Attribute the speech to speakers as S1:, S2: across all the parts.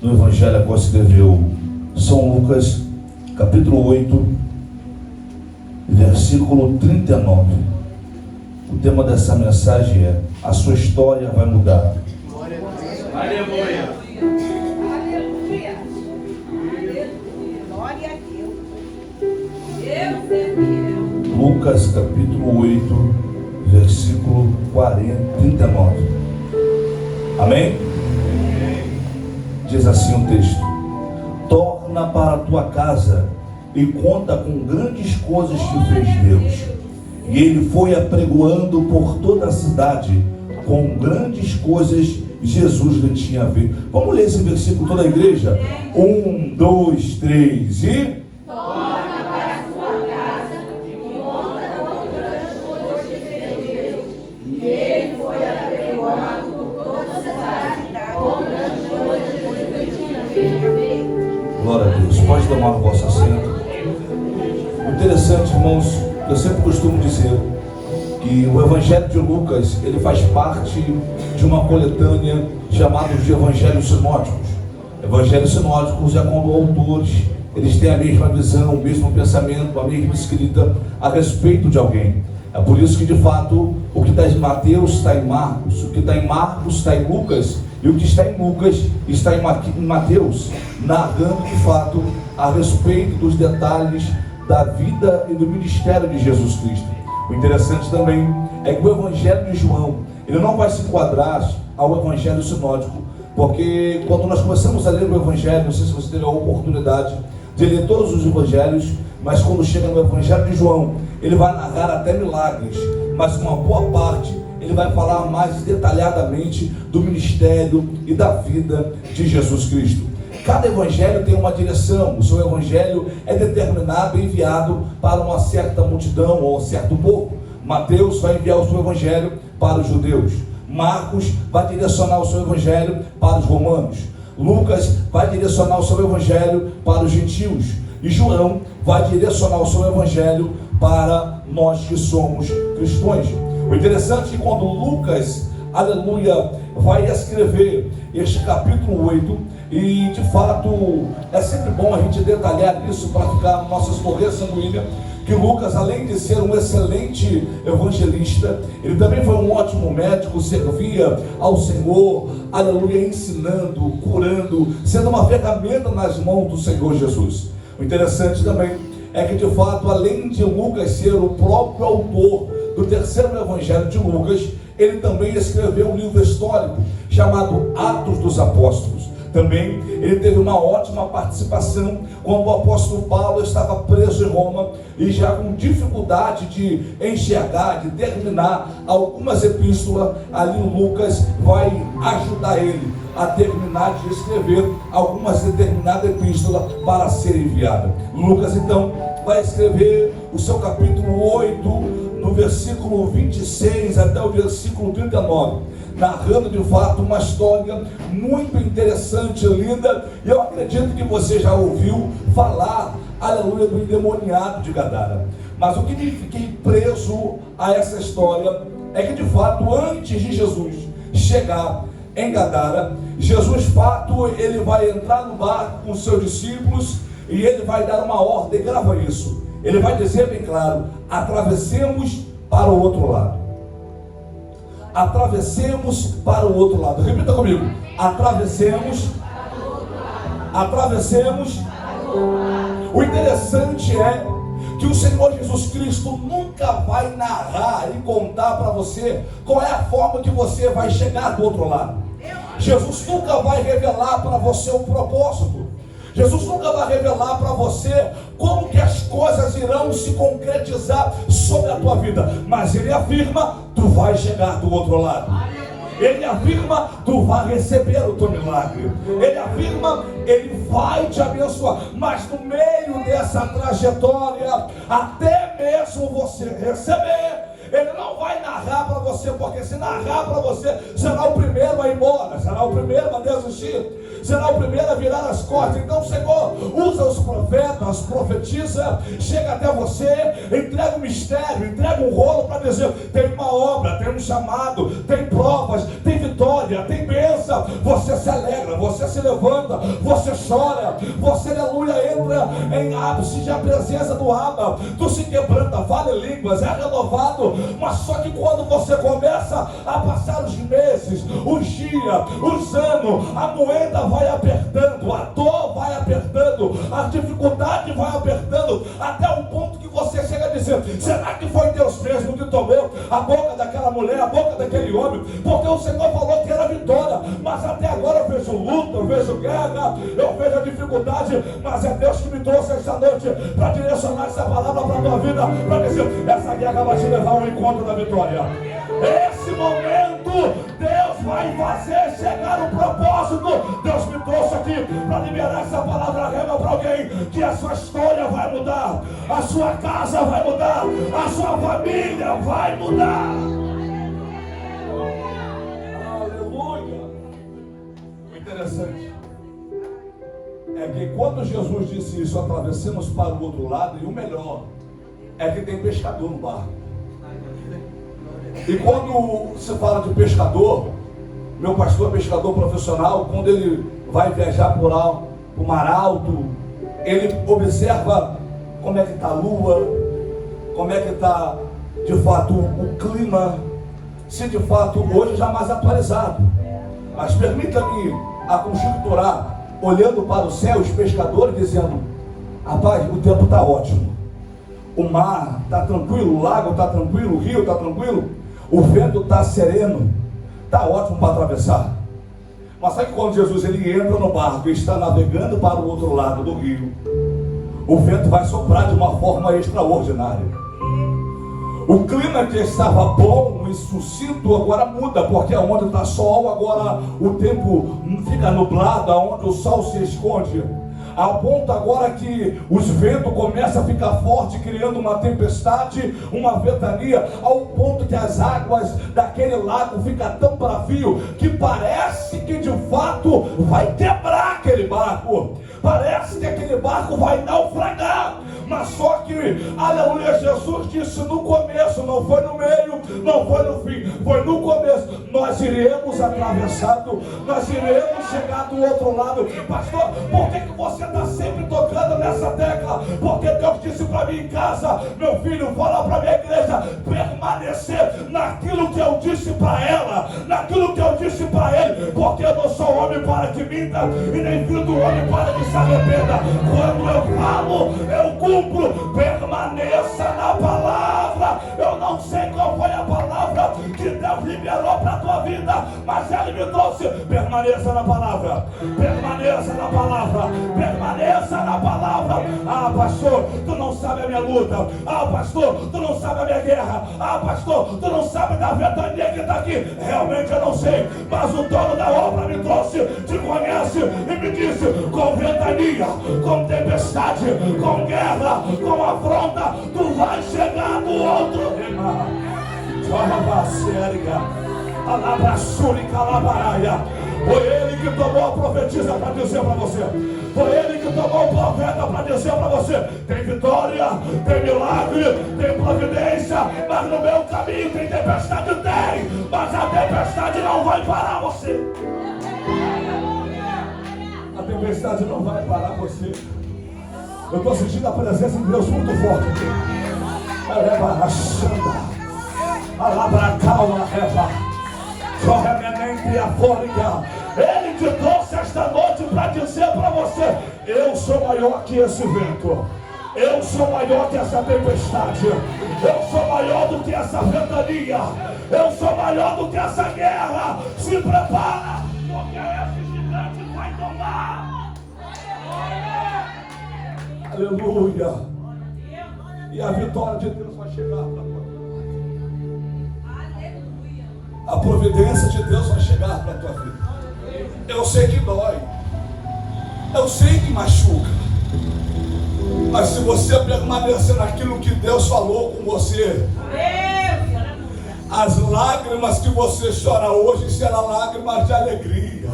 S1: no Evangelho a qual escreveu São Lucas, capítulo 8, versículo 39. O tema dessa mensagem é: a sua história vai mudar.
S2: Aleluia.
S3: Aleluia. Glória a Deus. Deus é fiel.
S1: Lucas capítulo 8, versículo 39. Amém? Diz assim o texto: torna para a tua casa e conta com grandes coisas que fez Deus. E ele foi apregoando por toda a cidade, com grandes coisas Jesus lhe tinha feito. Vamos ler esse versículo toda a igreja? 1, 2, 3 e...
S3: Torna para a sua casa e conta com grandes coisas que fez Deus. E ele foi apregoando por toda a cidade, com grandes coisas que ele tinha feito.
S1: Glória a Deus. Pode tomar o vosso assento. O interessante, irmãos, eu sempre costumo dizer que o Evangelho de Lucas, ele faz parte de uma coletânea chamada de Evangelhos Sinóticos. Evangelhos Sinóticos é quando autores, eles têm a mesma visão, o mesmo pensamento, a mesma escrita a respeito de alguém. É por isso que, de fato, o que está em Mateus está em Marcos, o que está em Marcos está em Lucas, e o que está em Lucas está em Mateus, narrando, de fato, a respeito dos detalhes da vida e do ministério de Jesus Cristo. O interessante também é que o Evangelho de João, ele não vai se enquadrar ao Evangelho Sinótico, porque quando nós começamos a ler o Evangelho, não sei se você teve a oportunidade de ler todos os Evangelhos, mas quando chega no Evangelho de João, ele vai narrar até milagres, mas uma boa parte ele vai falar mais detalhadamente do ministério e da vida de Jesus Cristo. Cada evangelho tem uma direção, o seu evangelho é determinado e enviado para uma certa multidão ou um certo povo. Mateus vai enviar o seu evangelho para os judeus, Marcos vai direcionar o seu evangelho para os romanos, Lucas vai direcionar o seu evangelho para os gentios, e João vai direcionar o seu evangelho para nós que somos cristãos. O interessante é que quando Lucas, aleluia, vai escrever este capítulo 8, e de fato é sempre bom a gente detalhar isso para ficar nossas correias sanguíneas, que Lucas, além de ser um excelente evangelista, ele também foi um ótimo médico, servia ao Senhor, aleluia, ensinando, curando, sendo uma ferramenta nas mãos do Senhor Jesus. O interessante também é que, de fato, além de Lucas ser o próprio autor do terceiro evangelho de Lucas, ele também escreveu um livro histórico chamado Atos dos Apóstolos. Também ele teve uma ótima participação quando o apóstolo Paulo estava preso em Roma e já com dificuldade de enxergar, de terminar algumas epístolas. Ali o Lucas vai ajudar ele a terminar de escrever algumas determinadas epístolas para ser enviada. Lucas então vai escrever o seu capítulo 8, no versículo 26 até o versículo 39, narrando de fato uma história muito interessante, linda, e eu acredito que você já ouviu falar, aleluia, do endemoniado de Gadara. Mas o que me fiquei preso a essa história é que, de fato, antes de Jesus chegar em Gadara, Jesus, de fato, ele vai entrar no barco com os seus discípulos e ele vai dar uma ordem, grava isso. Ele vai dizer bem claro: atravessemos para o outro lado. Atravessemos para o outro lado. Repita comigo: atravessemos. Atravessemos. O interessante é que o Senhor Jesus Cristo nunca vai narrar e contar para você qual é a forma que você vai chegar do outro lado. Jesus nunca vai revelar para você o propósito. Jesus nunca vai revelar para você como que as coisas irão se concretizar sobre a tua vida. Mas Ele afirma: tu vai chegar do outro lado. Ele afirma: tu vai receber o teu milagre. Ele afirma: Ele vai te abençoar. Mas no meio dessa trajetória, até mesmo você receber, Ele não vai narrar para você, porque se narrar para você, será o primeiro a ir embora, será o primeiro a desistir, será o primeiro a virar as costas. Então o Senhor usa os profetas, profetiza, chega até você, entrega um mistério, entrega um rolo para dizer: tem uma obra, tem um chamado, tem provas, tem vitória, tem bênção. Você se alegra, você se levanta, você chora, você, aleluia, entra em ápice de a presença do Abba, tu se quebranta, fala em línguas, é renovado. Mas só que quando você começa a passar os meses, os dias, os anos, a moeda vai apertando, a dor vai apertando, a dificuldade vai apertando, até o ponto que você chega a dizer: será que foi Deus mesmo que tomou a boca daquela mulher, a boca daquele homem? Porque o Senhor falou que era vitória, mas até agora eu vejo luta, eu vejo guerra, eu vejo a dificuldade, mas é Deus que me trouxe esta noite para direcionar essa palavra para a tua vida, para dizer: essa guerra vai te levar ao encontro da vitória. Esse momento Deus vai fazer chegar o propósito. Deus me trouxe aqui para liberar essa palavra rema para alguém, que a sua história vai mudar, a sua casa vai mudar, a sua família vai mudar. Aleluia. O interessante é que quando Jesus disse isso, atravessemos para o outro lado, e o melhor é que tem pescador no barco. E quando se fala de pescador, meu pastor é pescador profissional, quando ele vai viajar por o mar alto, ele observa como é que está a lua, como é que está de fato o clima, se de fato hoje já mais atualizado. Mas permita-me a conjecturar, olhando para o céu, os pescadores dizendo: rapaz, o tempo está ótimo, o mar está tranquilo, o lago está tranquilo, o rio está tranquilo, o vento está sereno, está ótimo para atravessar. Mas sabe que quando Jesus ele entra no barco e está navegando para o outro lado do rio, o vento vai soprar de uma forma extraordinária. O clima que estava bom e sucinto agora muda, porque onde está sol agora o tempo fica nublado, onde o sol se esconde, ao ponto agora que os ventos começam a ficar fortes, criando uma tempestade, uma ventania, ao ponto que as águas daquele lago ficam tão bravio que parece que de fato vai quebrar aquele barco, parece que aquele barco vai naufragar. Mas só que, aleluia, Jesus disse no começo, não foi no meio, não foi no fim, foi no começo: nós iremos atravessando, nós iremos chegar do outro lado. Pastor, por que você está sempre tocando nessa tecla? Porque Deus disse para mim em casa: meu filho, fala para minha igreja permanecer naquilo que eu disse para ela, naquilo que eu disse para ele, porque eu não sou homem para que minta, e nem filho do homem para que se arrependa. Quando eu falo, eu cumpro. Permaneça na palavra. Eu não sei qual foi a palavra que Deus liberou para a tua vida, mas Ele me trouxe: permaneça na palavra, permaneça na palavra, permaneça na palavra. Ah, pastor, tu não sabe a minha luta. Ah, pastor, tu não sabe a minha guerra. Ah, pastor, tu não sabe da ventania que está aqui. Realmente eu não sei, mas o dono da obra me trouxe, te conhece e me disse: com ventania, com tempestade, com guerra, com afronta, tu vai chegar no outro. Foi ele que tomou a profetisa para dizer para você, foi ele que tomou o profeta para dizer para você: tem vitória, tem milagre, tem providência, mas no meu caminho tem tempestade, tem, mas a tempestade não vai parar você. A tempestade não vai parar você. Eu estou sentindo a presença de Deus muito forte aqui. Ele te trouxe esta noite para dizer para você: eu sou maior que esse vento, eu sou maior que essa tempestade, eu sou maior do que essa ventania, eu sou maior do que essa guerra. Se prepara, porque esse gigante vai tomar. Aleluia. E a vitória de Deus vai chegar para a tua vida. Aleluia. A providência de Deus vai chegar para a tua vida. Eu sei que dói, eu sei que machuca, mas se você permanecer naquilo que Deus falou com você, As lágrimas que você chora hoje serão lágrimas de alegria.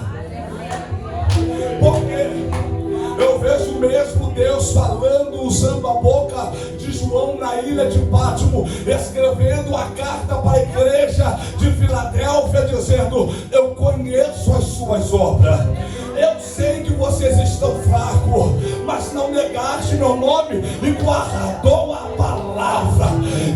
S1: Porque eu vejo mesmo Deus falando, usando a boca de João na ilha de Pátimo, escrevendo a carta para a igreja de Filadélfia, dizendo: eu conheço as suas obras. Eu sei que vocês estão fracos, mas não negaste meu nome e guardou a palavra.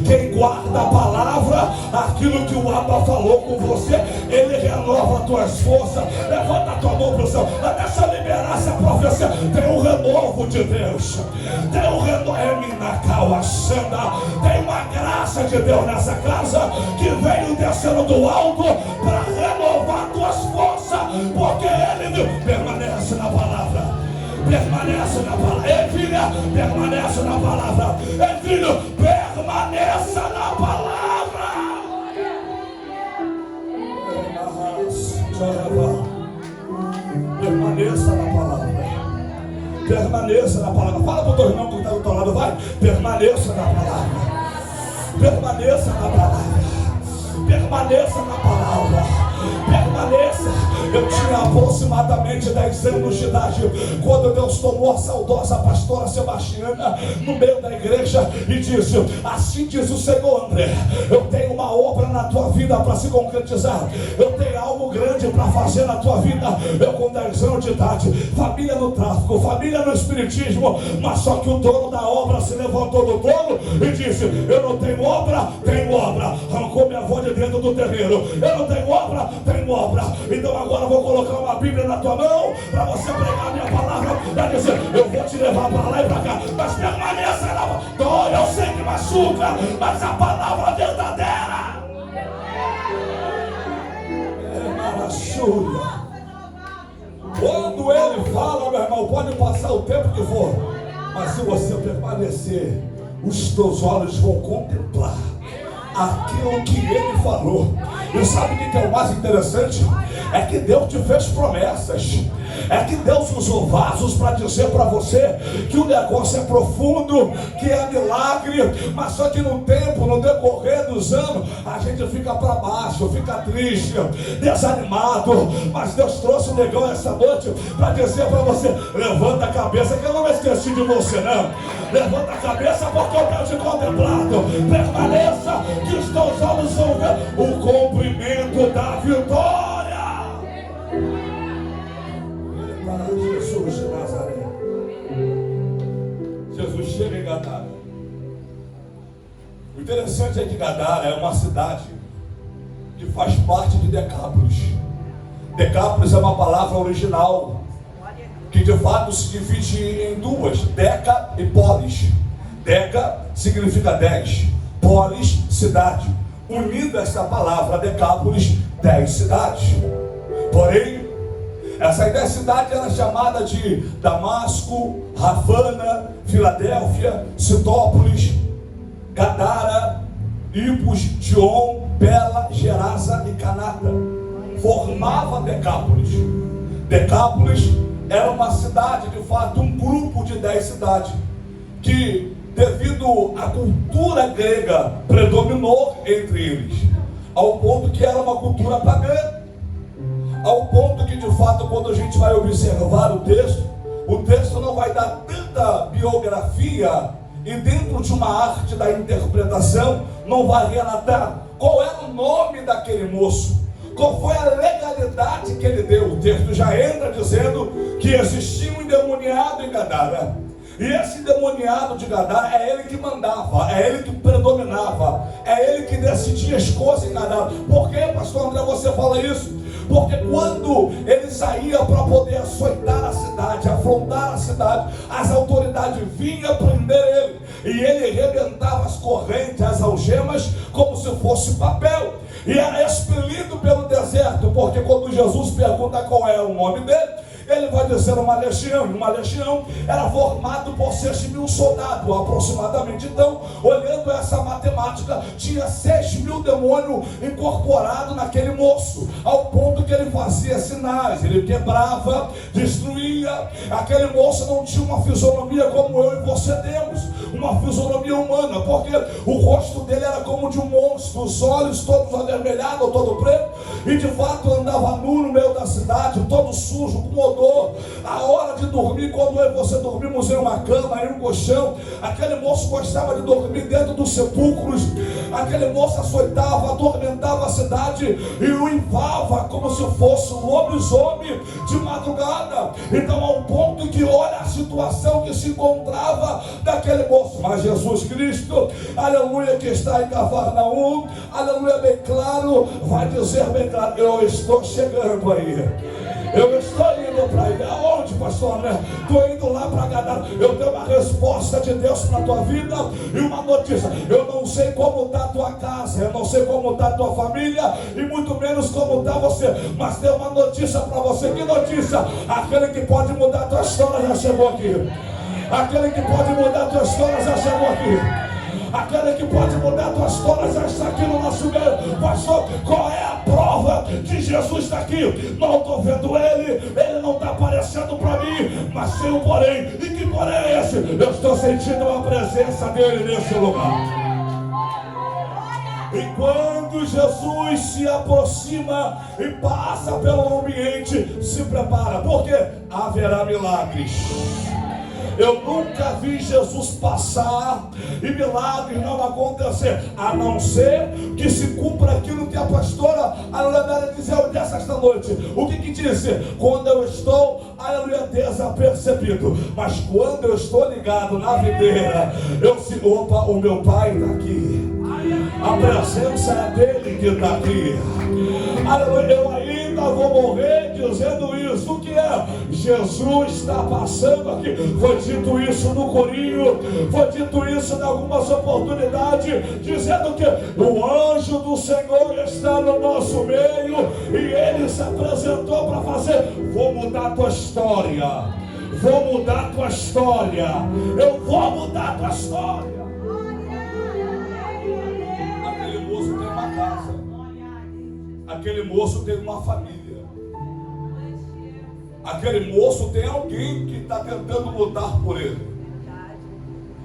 S1: Quem guarda a palavra, aquilo que o Abba falou com você, ele renova as tuas forças. Levanta a tua mão para o céu. Deixa eu liberar essa profecia. Tem um renovo de Deus. Tem um renovo. Tem uma graça de Deus nessa casa que veio descendo do alto para renovar tuas forças, porque ele permanece na palavra. Permanece na palavra. Ei, filha, permanece na palavra. Ei, filho, permaneça na palavra. Permaneça na palavra. Permaneça na palavra. Fala para o teu irmão que está do teu lado. Vai. Permaneça na palavra. Permaneça na palavra. Permaneça na palavra. Permaneça. Eu tinha aproximadamente 10 anos de idade quando Deus tomou a saudosa pastora Sebastiana no meio da igreja e disse: assim diz o Senhor, André, eu tenho uma obra na tua vida para se concretizar. Eu tenho algo grande para fazer na tua vida. Eu com 10 anos de idade, família no tráfico, família no espiritismo, mas só que o dono da obra se levantou do trono e disse: eu não tenho obra, tenho obra. Arrancou minha avó de dentro do terreiro. Eu não tenho obra, tenho obra. Então agora eu vou colocar uma Bíblia na tua mão para você pregar a minha palavra, para dizer: eu vou te levar para lá e para cá, mas permaneça na dor. Eu sei que machuca, mas a palavra verdadeira é maravilhosa. Quando ele fala, meu irmão, pode passar o tempo que for, mas se você permanecer, os teus olhos vão contemplar aquilo que ele falou. E sabe o que é o mais interessante? É que Deus te fez promessas. É que Deus usou vasos para dizer para você que o negócio é profundo, que é milagre, mas só que no tempo, no decorrer dos anos, a gente fica para baixo, fica triste, desanimado. Mas Deus trouxe o negão essa noite para dizer para você: levanta a cabeça, que eu não esqueci de você, não. Levanta a cabeça, porque eu tenho te contemplado. Permaneça, que os teus olhos vão ver o cumprimento da vitória. Jesus de Nazaré. Jesus chega em Gadara. O interessante é que Gadara é uma cidade que faz parte de Decápolis. Decápolis é uma palavra original que de fato se divide em duas: Deca e Polis. Deca significa 10, Polis, cidade. Unida essa palavra Decápolis, 10 cidades. Porém, essas 10 cidades eram chamadas de Damasco, Ravana, Filadélfia, Citópolis, Gadara, Ipos, Tion, Bela, Gerasa e Canata. Formava Decápolis. Decápolis era uma cidade, de fato, um grupo de 10 cidades que, devido à cultura grega, predominou entre eles, ao ponto que era uma cultura pagã. Ao ponto que, de fato, quando a gente vai observar o texto não vai dar tanta biografia, e dentro de uma arte da interpretação não vai relatar qual era o nome daquele moço, qual foi a legalidade que ele deu. O texto já entra dizendo que existia um endemoniado em Gadara, e esse endemoniado de Gadara é ele que mandava, é ele que predominava, é ele que decidia as coisas em Gadara. Por que, pastor André, você fala isso? Porque quando ele saía para poder açoitar a cidade, afrontar a cidade, as autoridades vinham prender ele, e ele arrebentava as correntes, as algemas, como se fosse papel, e era expelido pelo deserto. Porque quando Jesus pergunta qual é o nome dele, ele vai dizer uma legião, e uma legião era formada por 6.000 soldados, aproximadamente. Então, olhando essa matemática, tinha 6.000 demônios incorporados naquele moço, ao ponto que ele fazia sinais, ele quebrava, destruía. Aquele moço não tinha uma fisionomia como eu e você temos. uma fisionomia humana, porque o rosto dele era como de um monstro, os olhos todos avermelhados, todo preto, e de fato andava nu no meio da cidade, todo sujo, com odor. A hora de dormir, quando eu e você dormimos em uma cama, em um colchão, aquele moço gostava de dormir dentro dos sepulcros. Aquele moço açoitava, atormentava a cidade e uivava como se fosse um lobisomem de madrugada. Então, a um ponto que olha a situação que se encontrava daquele moço. Mas Jesus Cristo, aleluia, que está em Cafarnaum, aleluia, bem claro, vai dizer bem claro: eu estou chegando aí. Eu estou indo para aí. Aonde, pastor? Estou indo lá para Gadara. Eu tenho uma resposta de Deus para a tua vida e uma notícia. Eu não sei como está a tua casa, eu não sei como está a tua família e muito menos como está você, mas tem uma notícia para você. Que notícia? Aquele que pode mudar a tua história já chegou aqui. Aquele que pode mudar a tua história já chegou aqui. Aquele que pode mudar a tua história já está aqui no nosso meio. Pastor, qual é a prova que Jesus está aqui? Não estou vendo ele não está aparecendo para mim, mas tem um porém. E que porém é esse? Eu estou sentindo a presença dele nesse lugar. E quando Jesus se aproxima e passa pelo ambiente, se prepara, porque haverá milagres. Eu nunca vi Jesus passar e milagres não acontecer, a não ser que se cumpra aquilo que a pastora aleluia dizia desta noite. O que disse? Quando eu estou, aleluia, desapercebido, mas quando eu estou ligado na videira, eu se, opa, o meu pai está aqui. A presença é dele que está aqui. Aleluia, eu ainda vou morrer dizendo isso. O que é? Jesus está passando aqui. Foi dito isso no corinho, foi dito isso em algumas oportunidades, dizendo que o anjo do Senhor está no nosso meio e ele se apresentou para fazer: vou mudar a tua história, vou mudar a tua história, eu vou mudar a tua história. Aquele moço tem uma família. Aquele moço tem alguém que está tentando lutar por ele.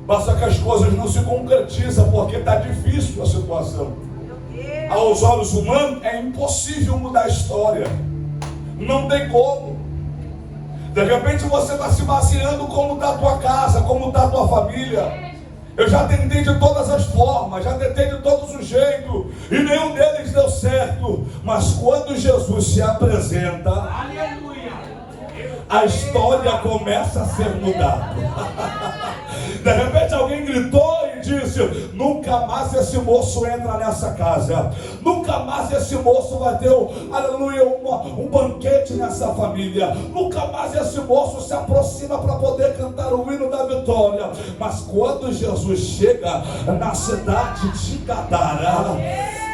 S1: Basta que as coisas não se concretizam, porque está difícil a situação. Aos olhos humanos é impossível mudar a história. Não tem como. De repente você está se baseando como está a tua casa, como está a tua família. Eu já tentei de todas as formas, já tentei de todos os jeitos, e nenhum deles deu certo. Mas quando Jesus se apresenta, aleluia, a história começa a ser mudada. De repente alguém gritou e disse: nunca mais esse moço entra nessa casa, nunca mais esse moço vai ter aleluia, um banquete nessa família, nunca mais esse moço se aproxima para poder cantar o hino da vitória. Mas quando Jesus chega na cidade de Gadara,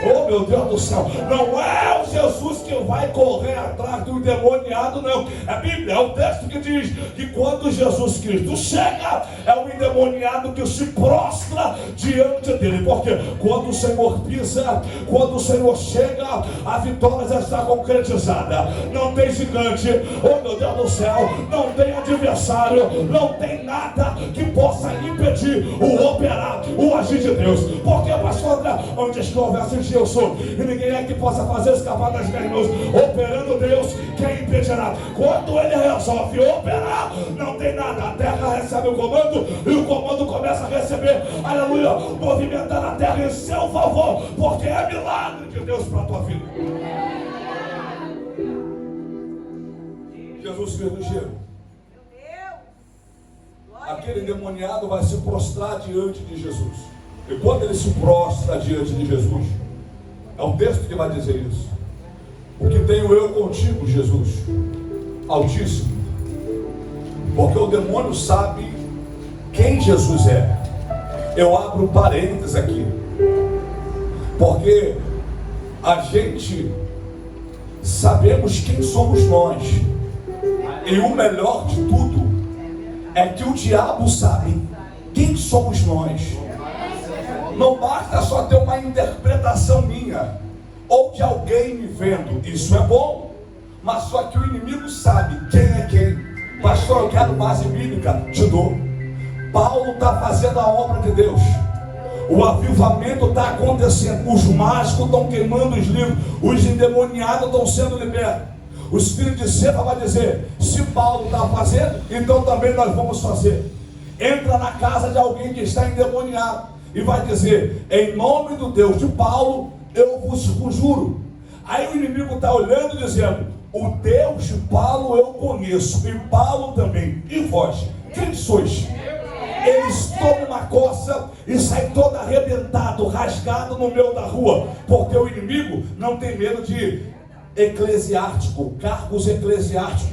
S1: oh meu Deus do céu, não é o Jesus que vai correr atrás do endemoniado, não. A Bíblia, é o texto que diz que quando Jesus Cristo chega, é o endemoniado que se prostra diante dele. Porque quando o Senhor pisa, quando o Senhor chega, a vitória já está concretizada. Não tem gigante, oh meu Deus do céu, não tem adversário, não tem nada que possa impedir o operar, o agir de Deus. Porque, pastor André, onde estivesse eu sou, e ninguém é que possa fazer escapar das minhas mãos. Operando Deus, quem impedirá? Quando ele resolve operar, não tem nada. A terra recebe o comando e o comando começa a receber, aleluia, movimentar a terra em seu favor, porque é milagre de Deus para a tua vida. Jesus Cristo chega. Aquele endemoniado vai se prostrar diante de Jesus. E quando ele se prostra diante de Jesus, é o texto que vai dizer isso: o que tenho eu contigo, Jesus Altíssimo? Porque o demônio sabe quem Jesus é. Eu abro parênteses aqui, porque a gente sabemos quem somos nós, e o melhor de tudo é que o diabo sabe quem somos nós. Não basta só ter uma interpretação minha ou de alguém me vendo, isso é bom, mas só que o inimigo sabe quem é quem. Pastor, eu quero base bíblica, te dou. Paulo está fazendo a obra de Deus. O avivamento está acontecendo. Os mágicos estão queimando os livros. Os endemoniados estão sendo libertos. Os filhos de Cefa vai dizer: se Paulo está fazendo, então também nós vamos fazer. Entra na casa de alguém que está endemoniado e vai dizer: em nome do Deus de Paulo, eu vos conjuro. Aí o inimigo está olhando e dizendo: o Deus de Paulo eu conheço, e Paulo também. E vós, quem sois? Eles tomam uma coça e saem todo arrebentado, rasgado no meio da rua, porque o inimigo não tem medo de eclesiástico, cargos eclesiásticos.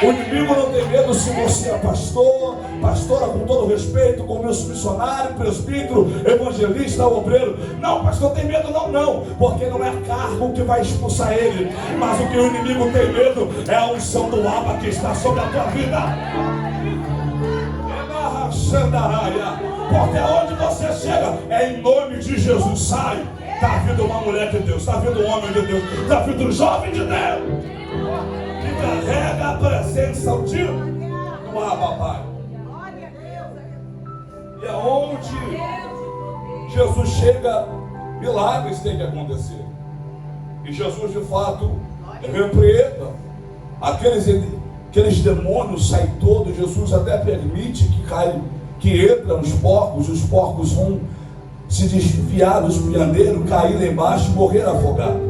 S1: O inimigo não tem medo se você é pastor, pastora, com todo respeito, como missionário, presbítero, evangelista, obreiro. Não, pastor tem medo não, porque não é cargo que vai expulsar ele, mas o que o inimigo tem medo é a unção do Abba que está sobre a tua vida. Porque aonde você chega é em nome de Jesus. Sai. Está vindo uma mulher de Deus, está vindo um homem de Deus, está vindo um jovem de Deus que carrega a presença ao dia do Abba Pai. E aonde Jesus chega, milagres têm que acontecer. E Jesus de fato repreenda aqueles demônios, saem todos. Jesus até permite que entram os porcos vão se desviar dos piandeiros, cair lá embaixo e morrer afogado.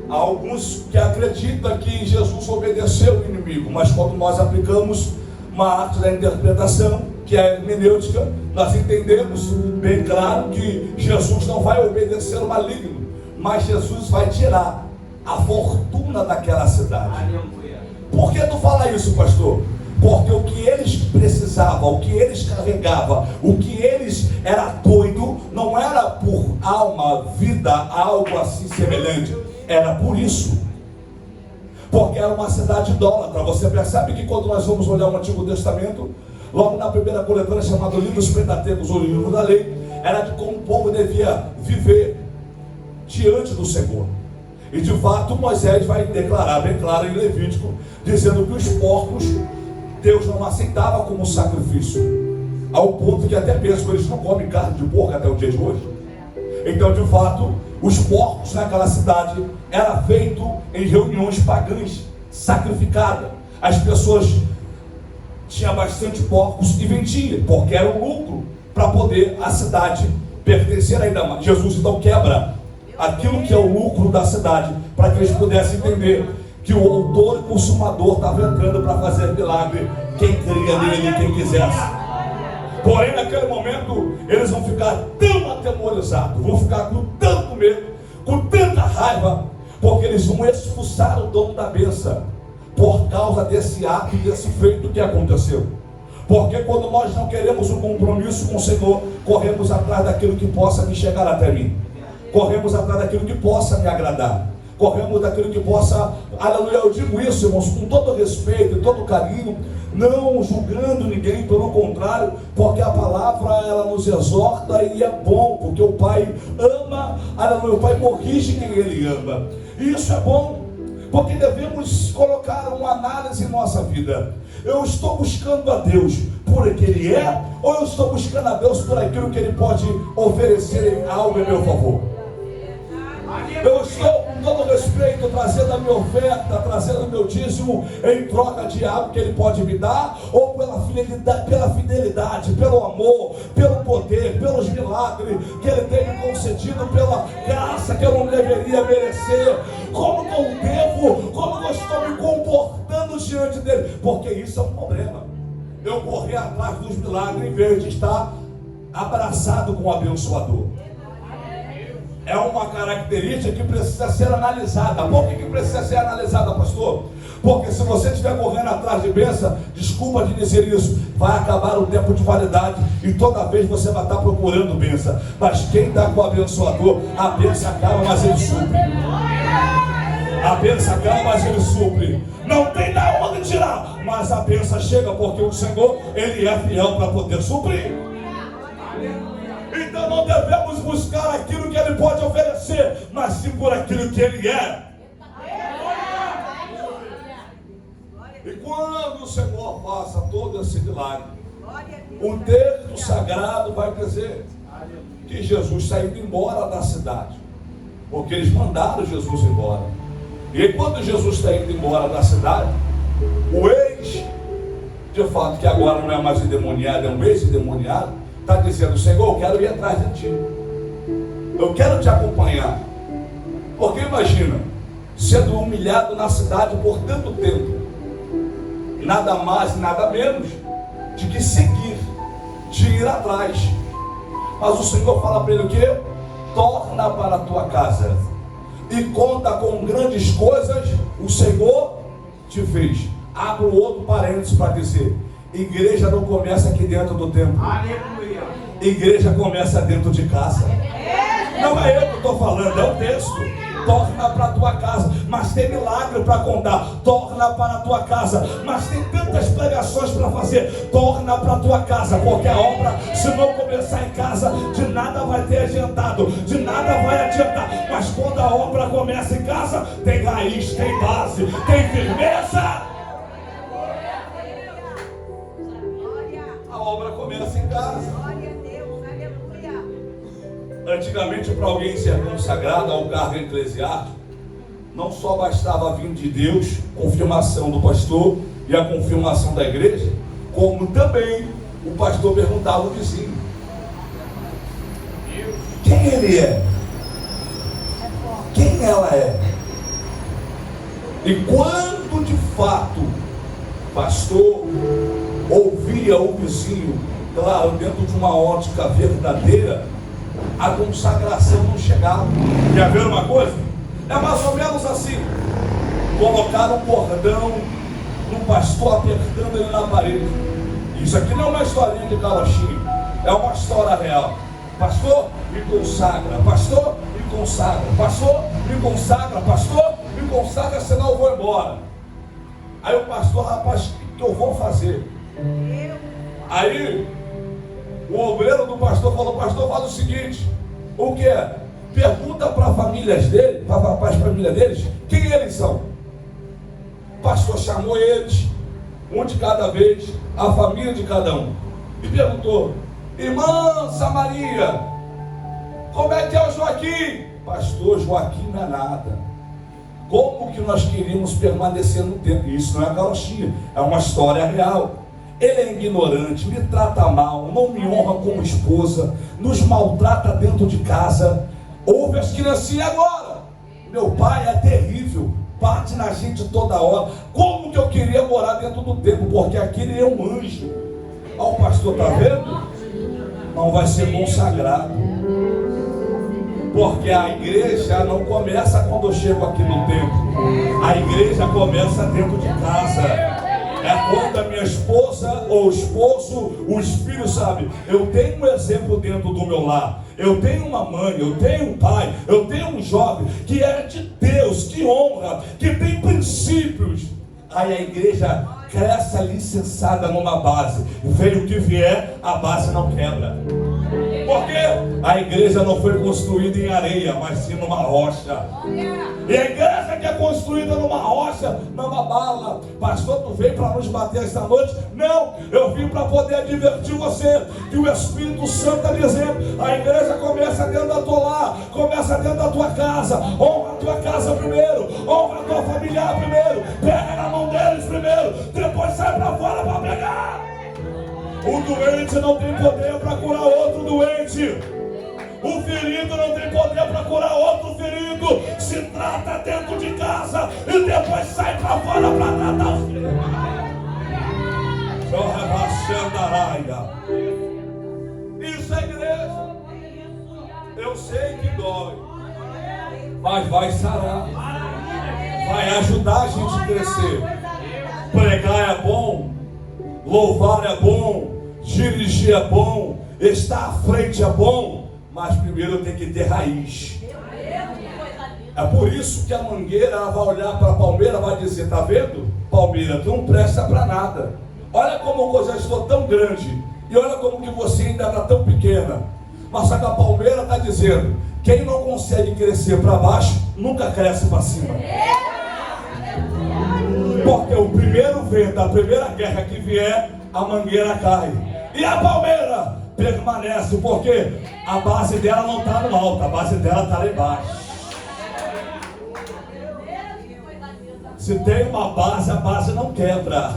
S1: Há alguns que acreditam que Jesus obedeceu o inimigo, mas quando nós aplicamos uma arte da interpretação, que é a hermenêutica, nós entendemos bem claro que Jesus não vai obedecer o maligno, mas Jesus vai tirar a fortuna daquela cidade. Por que tu fala isso, pastor? Porque o que eles precisavam, o que eles carregavam, o que eles era doido, não era por alma, vida, algo assim semelhante, era por isso. Porque era uma cidade idólatra. Você percebe que quando nós vamos olhar o Antigo Testamento, logo na primeira coletânea chamada Livro dos Pentateucos, ou Livro da Lei, era de como o povo devia viver diante do Senhor. E de fato Moisés vai declarar bem claro em Levítico, dizendo que os porcos Deus não aceitava como sacrifício, ao ponto que até mesmo eles não comem carne de porco até o dia de hoje. Então de fato os porcos naquela cidade era feito em reuniões pagãs, sacrificada. As pessoas tinham bastante porcos e vendiam, porque era um lucro para poder a cidade pertencer ainda mais. Jesus então quebra aquilo que é o lucro da cidade, para que eles pudessem entender que o autor e consumador estava entrando para fazer milagre, quem cria nele, quem quisesse. Porém naquele momento eles vão ficar tão atemorizados, vão ficar com tanto medo, com tanta raiva, porque eles vão expulsar o dono da bênção por causa desse ato, desse feito que aconteceu. Porque quando nós não queremos um compromisso com o Senhor, corremos atrás daquilo que possa me chegar até mim, corremos atrás daquilo que possa me agradar, corremos daquilo que possa, aleluia. Eu digo isso, irmãos, com todo respeito e todo carinho, não julgando ninguém, pelo contrário, porque a palavra ela nos exorta e é bom, porque o Pai ama, aleluia, o Pai corrige quem Ele ama, e isso é bom, porque devemos colocar uma análise em nossa vida. Eu estou buscando a Deus por aquilo que Ele é, ou eu estou buscando a Deus por aquilo que Ele pode oferecer em algo em meu favor? Eu estou, com todo respeito, trazendo a minha oferta, trazendo o meu dízimo em troca de algo que Ele pode me dar, ou pela fidelidade, pelo amor, pelo poder, pelos milagres que Ele tem me concedido, pela graça que eu não deveria merecer? Como que eu devo, como que eu estou me comportando diante dEle? Porque isso é um problema. Eu correr atrás dos milagres em vez de estar abraçado com o abençoador. É uma característica que precisa ser analisada. Por que precisa ser analisada, pastor? Porque se você estiver correndo atrás de bênção, desculpa de dizer isso, vai acabar o tempo de validade e toda vez você vai estar procurando bênção. Mas quem está com o abençoador, a bênção acaba, mas ele supre. A bênção acaba, mas ele supre. Não tem da onde tirar, mas a bênção chega, porque o Senhor, Ele é fiel para poder suprir. Então não devemos buscar aquilo que Ele pode oferecer, mas sim por aquilo que Ele é. E quando o Senhor faça todo esse milagre, O texto sagrado vai dizer que Jesus saiu embora da cidade, porque eles mandaram Jesus embora. E quando Jesus está indo embora da cidade, o ex, de fato, que agora não é mais endemoniado, é um ex-endemoniado, está dizendo: Senhor, eu quero ir atrás de ti, eu quero te acompanhar. Porque imagina, sendo humilhado na cidade por tanto tempo, nada mais, nada menos de que seguir, de ir atrás. Mas o Senhor fala para ele o quê? Torna para a tua casa e conta com grandes coisas o Senhor te fez. Abro outro parênteses para dizer: igreja não começa aqui dentro do templo.
S2: Aleluia.
S1: Igreja começa dentro de casa. Não é eu que estou falando, é o texto. Torna para a tua casa, mas tem milagre para contar. Torna para a tua casa, mas tem tantas pregações para fazer. Torna para a tua casa, porque a obra, se não começar em casa, de nada vai ter adiantado, de nada vai adiantar. Mas quando a obra começa em casa, tem raiz, tem base, tem firmeza. A obra começa em casa. Antigamente, para alguém ser consagrado ao cargo eclesiástico, não só bastava vir de Deus, confirmação do pastor e a confirmação da igreja, como também o pastor perguntava ao vizinho: quem ele é? Quem ela é? E quando de fato o pastor ouvia o vizinho, claro, dentro de uma ótica verdadeira, a consagração não chegava. Quer ver uma coisa? É mais ou menos assim: colocaram um cordão no pastor, apertando ele na parede. Isso aqui não é uma historinha de carochinha, é uma história real. Pastor, me consagra. Pastor, me consagra. Pastor, me consagra. Pastor, me consagra, senão eu vou embora. Aí o pastor: rapaz, o que eu vou fazer? Aí o obreiro do pastor falou: pastor, faz o seguinte: o que é? Pergunta para as famílias dele, para a família deles, quem eles são. O pastor chamou eles, um de cada vez, a família de cada um, e perguntou: irmã Samaria, como é que é o Joaquim? Pastor, Joaquim não é nada. Como que nós queríamos permanecer no tempo? Isso não é carochinha, é uma história real. Ele é ignorante, me trata mal, não me honra como esposa, nos maltrata dentro de casa. Ouve as criancinhas agora. Meu pai é terrível, bate na gente toda hora. Como que eu queria morar dentro do templo? Porque aquele é um anjo. Olha o pastor, está vendo? Não vai ser consagrado. Porque a igreja não começa quando eu chego aqui no templo. A igreja começa dentro de casa. É quando a minha esposa ou esposo, os filhos, sabe? Eu tenho um exemplo dentro do meu lar. Eu tenho uma mãe, eu tenho um pai, eu tenho um jovem que é de Deus, que honra, que tem princípios. Aí a igreja cresce alicerçada numa base. Veio o que vier, a base não quebra. Por quê? A igreja não foi construída em areia, mas sim numa rocha. E a igreja que é construída numa rocha, numa bala. Pastor, tu veio para nos bater esta noite? Não, eu vim para poder advertir você que o Espírito Santo está dizendo: a igreja começa dentro da tua lar, começa dentro da tua casa. Honra a tua casa primeiro, honra a tua familiar primeiro, pega na mão deles primeiro, depois sai para fora para pegar. O doente não tem poder para curar outro doente. O ferido não tem poder para curar outro ferido. Se trata dentro de casa e depois sai para fora para tratar os feridos. Isso é igreja. Eu sei que dói, mas vai sarar. Vai ajudar a gente a crescer. Pregar é bom, louvar é bom, dirigir é bom, estar à frente é bom, mas primeiro tem que ter raiz. É por isso que a mangueira, ela vai olhar para a palmeira e vai dizer: tá vendo, palmeira, tu não presta para nada. Olha como eu já estou tão grande, e olha como que você ainda está tão pequena. Mas só que a palmeira está dizendo: quem não consegue crescer para baixo, nunca cresce para cima. Porque o primeiro vento, a primeira guerra que vier, a mangueira cai. E a palmeira permanece, porque a base dela não está no alto, a base dela está lá embaixo. Se tem uma base, a base não quebra.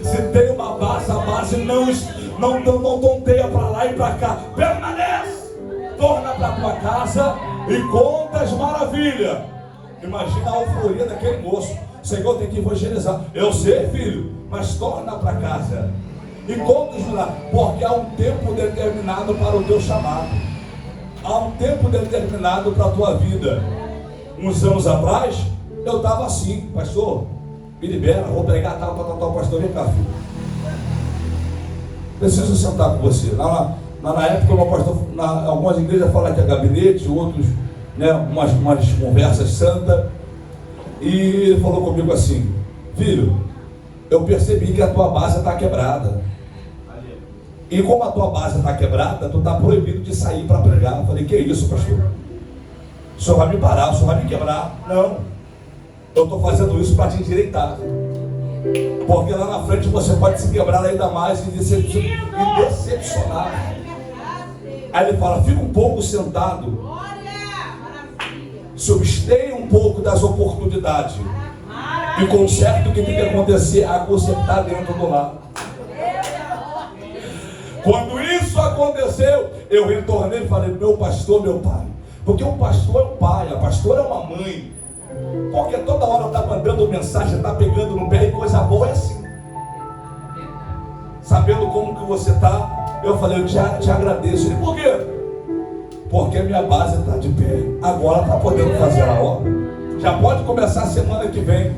S1: Se tem uma base, a base não tonteia para lá e para cá. Permanece. Torna para tua casa e conta as maravilhas. Imagina a euforia daquele moço. Senhor, tem que evangelizar. Eu sei, filho, mas torna para casa e conta os milagres, porque há um tempo determinado para o teu chamado. Há um tempo determinado para a tua vida. Uns anos atrás, eu estava assim: pastor, me libera, vou pregar tal, pastor, vem cá, filho. Preciso sentar com você. Na época, o pastor, algumas igrejas falam que é gabinete, outros, né, umas conversas santas. E ele falou comigo assim: filho, eu percebi que a tua base está quebrada. E como a tua base está quebrada, tu está proibido de sair para pregar. Eu falei: que isso, pastor? O senhor vai me parar, o senhor vai me quebrar? Não, eu estou fazendo isso para te endireitar, porque lá na frente você pode se quebrar ainda mais e decepcionar. Aí ele fala: fica um pouco sentado, se abstenha um pouco das oportunidades e conserte o que tem que acontecer a consertar dentro do lar. Quando isso aconteceu, eu retornei e falei: meu pastor, meu pai. Porque um pastor é um pai, a pastora é uma mãe. Porque toda hora está mandando mensagem, está pegando no pé, e coisa boa é assim. Sabendo como que você está, eu falei: eu te agradeço. E por quê? Porque a minha base está de pé. Agora está podendo fazer a obra. Já pode começar a semana que vem.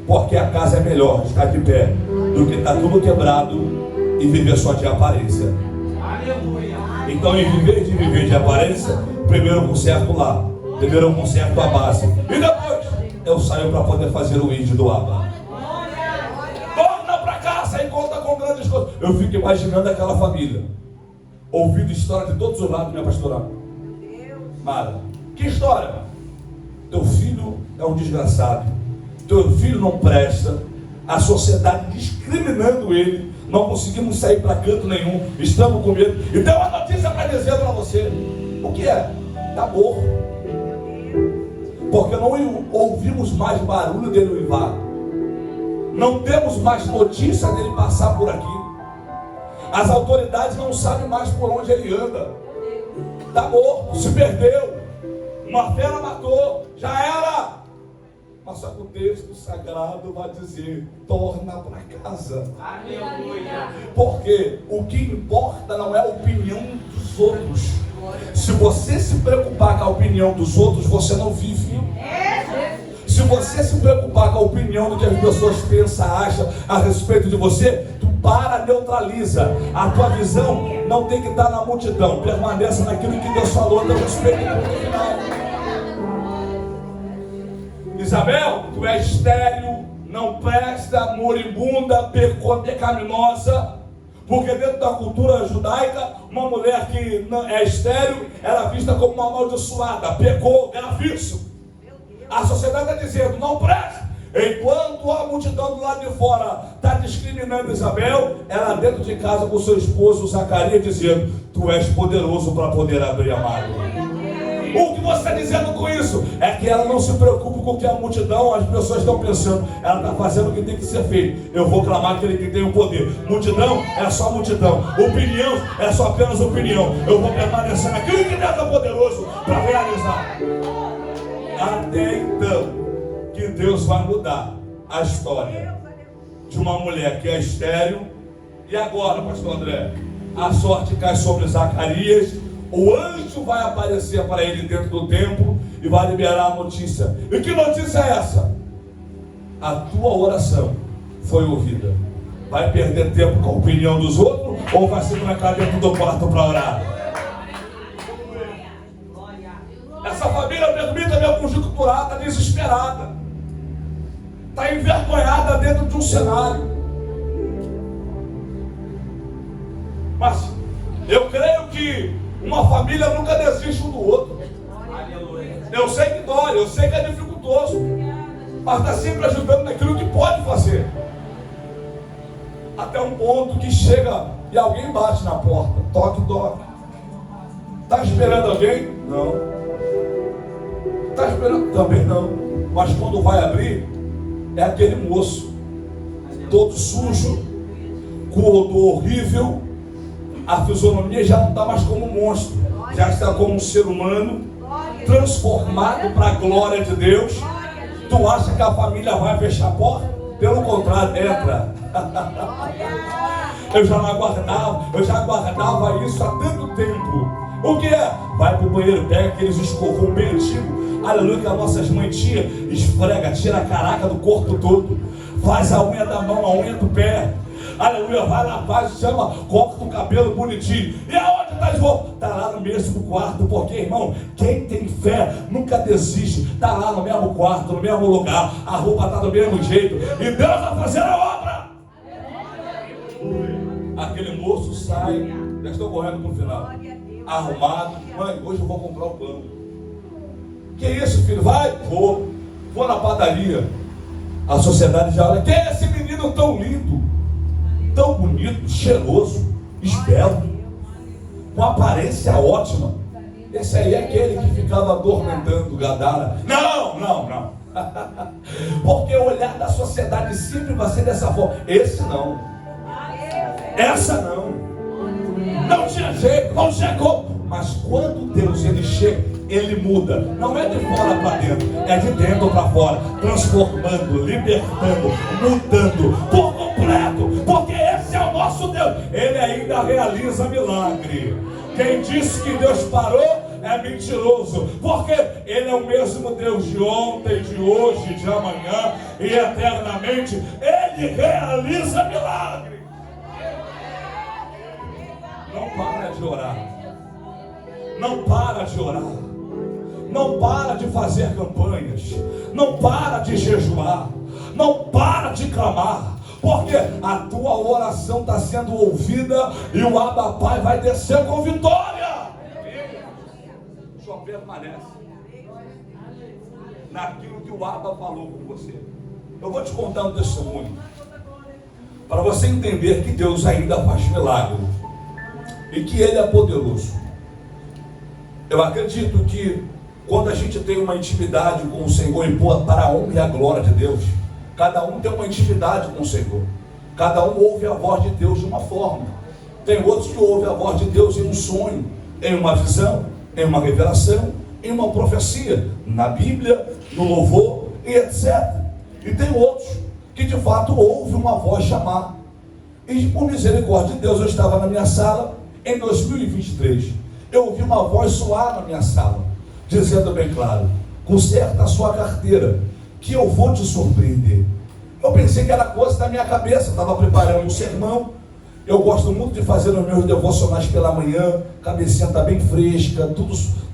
S1: Porque a casa é melhor estar de pé do que estar tudo quebrado e viver só de aparência.
S2: Aleluia.
S1: Então, em vez de viver de aparência, primeiro eu conserto lá, primeiro eu conserto a base, e depois eu saio para poder fazer o índio do Abba. Torna para casa e conta com grandes coisas. Eu fico imaginando aquela família, ouvindo história de todos os lados, minha pastora Mara. Que história? Teu filho é um desgraçado, teu filho não presta, a sociedade discriminando ele, não conseguimos sair para canto nenhum, estamos com medo. E tem uma notícia para dizer para você. O que é? Está morto. Porque não ouvimos mais barulho dele uivar, não temos mais notícia dele passar por aqui. As autoridades não sabem mais por onde ele anda. Está morto, se perdeu. Uma fera matou, já era. Mas só que o texto sagrado vai dizer: torna para casa.
S2: Aleluia.
S1: Porque o que importa não é a opinião dos outros. Se você se preocupar com a opinião dos outros, você não vive. Se você se preocupar com a opinião do que as pessoas pensam, acham a respeito de você, tu neutraliza. A tua visão não tem que estar na multidão. Permaneça naquilo que Deus falou a teu respeito. Isabel, tu és estéril, não presta, moribunda, pecaminosa. Porque dentro da cultura judaica, uma mulher que não é estéril era vista como uma amaldiçoada, pecou, gravíssimo. A sociedade está dizendo: não presta. Enquanto a multidão do lado de fora está discriminando Isabel, ela dentro de casa com seu esposo Zacarias dizendo: tu és poderoso para poder abrir a mágoa. O que você está dizendo com isso? É que ela não se preocupa com o que a multidão, as pessoas estão pensando. Ela está fazendo o que tem que ser feito. Eu vou clamar aquele que tem o poder. Multidão é só multidão. Opinião é só apenas opinião. Eu vou permanecer naquilo que Deus é poderoso para realizar. Até então que Deus vai mudar a história de uma mulher que é estéril. E agora, pastor André, a sorte cai sobre Zacarias. O anjo vai aparecer para ele dentro do templo e vai liberar a notícia. E que notícia é essa? A tua oração foi ouvida. Vai perder tempo com a opinião dos outros ou vai se trancar dentro do quarto para orar? Essa família, permita-me a conjunturada, desesperada, está envergonhada dentro de um cenário. Mas eu creio que uma família nunca desiste um do outro. Eu sei que dói, eu sei que é dificultoso, mas está sempre ajudando naquilo que pode fazer. Até um ponto que chega e alguém bate na porta. Toque, toque. Está esperando alguém? Não. Está esperando? Também não. Mas quando vai abrir, é aquele moço, todo sujo, com odor horrível. A fisionomia já não está mais como um monstro, já está como um ser humano, transformado para a glória de Deus. Tu acha que a família vai fechar a porta? Pelo contrário, entra. Eu já aguardava isso há tanto tempo. O que é? Vai pro banheiro, pega aqueles escovão bem antigo, aleluia, que as nossas mães tinham, esfrega, tira a caraca do corpo todo, faz a unha da mão, a unha do pé, aleluia, vai lá, faz, chama, corta o cabelo bonitinho. E aonde está de volta? Está lá no mesmo quarto, porque, irmão, quem tem fé nunca desiste. Está lá no mesmo quarto, no mesmo lugar, a roupa está do mesmo jeito, e Deus vai fazer a obra. Aquele moço sai, já estou correndo para o final, arrumado. Mãe, hoje eu vou comprar o pão. Que isso, filho? Vai? Vou na padaria. A sociedade já olha, quem é esse menino tão lindo, tão bonito, cheiroso, esbelto, com aparência ótima? Esse aí é aquele que ficava atormentando Gadara. Não. Porque o olhar da sociedade sempre vai ser dessa forma. Esse não. Essa não. Não tinha jeito, não chegou. Mas quando Deus ele chega, ele muda. Não é de fora para dentro, é de dentro para fora, transformando, libertando, mudando por completo. Porque esse é o nosso Deus. Ele ainda realiza milagre. Quem disse que Deus parou é mentiroso, porque Ele é o mesmo Deus de ontem, de hoje, de amanhã e eternamente. Ele realiza milagre. Não para de orar. Não para de orar. Não para de fazer campanhas. Não para de jejuar. Não para de clamar. Porque a tua oração está sendo ouvida e o Abba Pai vai descer com vitória. Só permanece naquilo que o Abba falou com você. Eu vou te contar um testemunho para você entender que Deus ainda faz milagre e que Ele é poderoso. Eu acredito que quando a gente tem uma intimidade com o Senhor e para a honra e a glória de Deus, cada um tem uma intimidade com o Senhor. Cada um ouve a voz de Deus de uma forma. Tem outros que ouvem a voz de Deus em um sonho, em uma visão, em uma revelação, em uma profecia, na Bíblia, no louvor e etc. E tem outros que de fato ouvem uma voz chamar. E por misericórdia de Deus, eu estava na minha sala em 2023. Eu ouvi uma voz soar na minha sala, dizendo bem claro: conserta a sua carteira, que eu vou te surpreender. Eu pensei que era coisa da minha cabeça, estava preparando um sermão. Eu gosto muito de fazer os meus devocionais pela manhã, cabecinha está bem fresca,